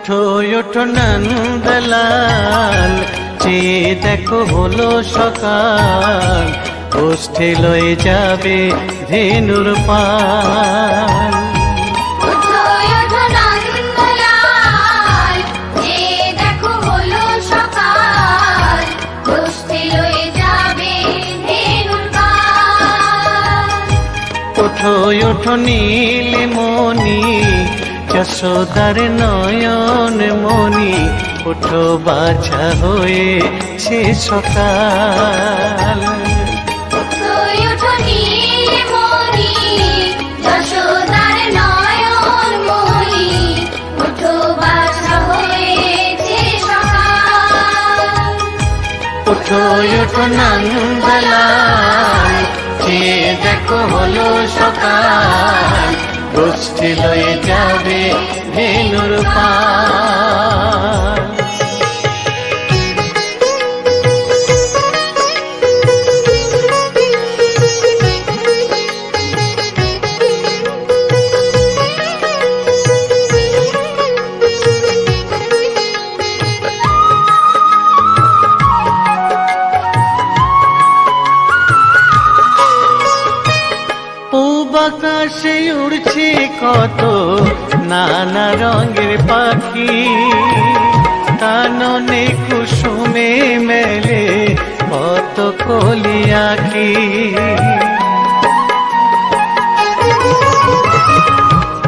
ওঠো ওঠো নন্দলাল, চেয়ে দেখো হলো সকাল, গোষ্ঠী লয়ে যাবে ধেনুর পাল। ওঠো ওঠো নীলমণি, যশোদার নয়ন মণি, ওঠো বাছা হয়েছে সকাল। ওঠো ওঠো নন্দলাল, চেয়ে দেখো হলো সকাল, গোষ্ঠী লয়ে যাবে ধেনুর পাল। আকাশে উড়ছে কত নানা রঙের পাখি, কাননে কুসুমে মেলে কত কলি আঁখি।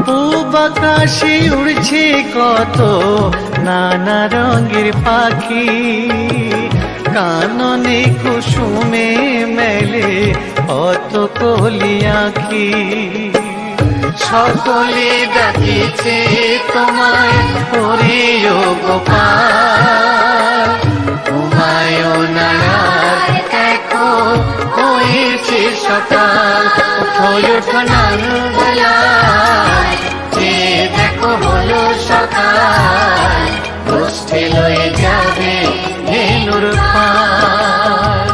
পূব আকাশে উড়ছে কত নানা রঙের পাখি, কাননে কুসুমে মেলে অত কলি আঁখি। সকলে ডাকিছে তোমায় হরিও গোপাল, ঘুমায়ো না আর দেখো হয়েছে সকাল। ওঠো ওঠো নন্দলাল, চেয়ে দেখো হলো সকাল, গোষ্ঠী লয়ে যাবে ধেনুর পাল।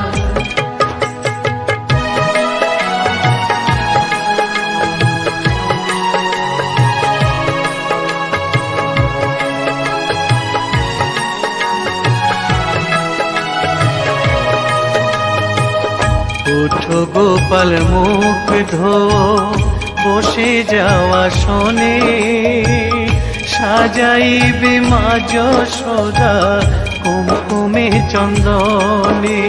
ওঠো গোপাল মুখ ধো, বসে যাওয়া শোনে, সাজাইবে মা যশোদা কুমকুমে চন্দনে।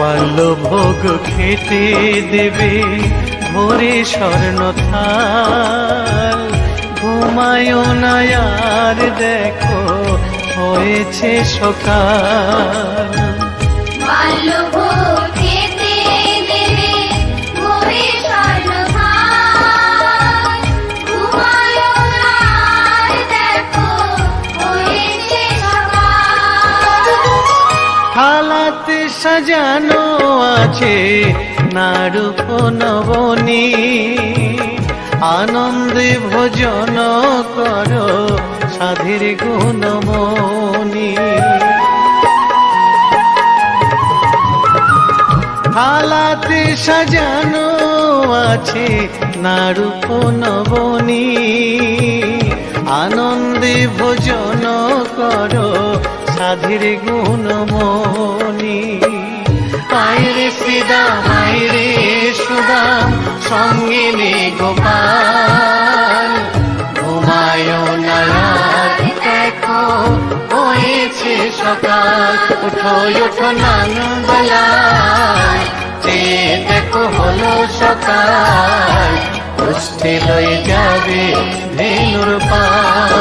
বাল্যভোগ খেতে দেবে ভোরে স্বর্ণ থাল, ঘুমায়ো না আর দেখো হয়েছে সকাল। বাল্যভোগ খেতে দেবে ভোরে স্বর্ণ থাল, ঘুমায়ো না আর দেখো হয়েছে সকাল। থালাতে সাজানো আছে নারূপ নবনী, আনন্দে ভোজন করো সাধের গুণমণি। থালাতে সাজানো আছে নারূপ নবনী, আনন্দে ভোজন করো সাধের গুণমণি। আইরে শ্রীদাম আইরে সুদাম, সঙ্গে নে গোপাল, ঘুমায়ো না আর দেখো হয়েছে সকাল। ওঠো ওঠো নন্দলাল, চেয়ে দেখো হলো সকাল, গোষ্ঠী লয়ে যাবে ধেনুর পাল।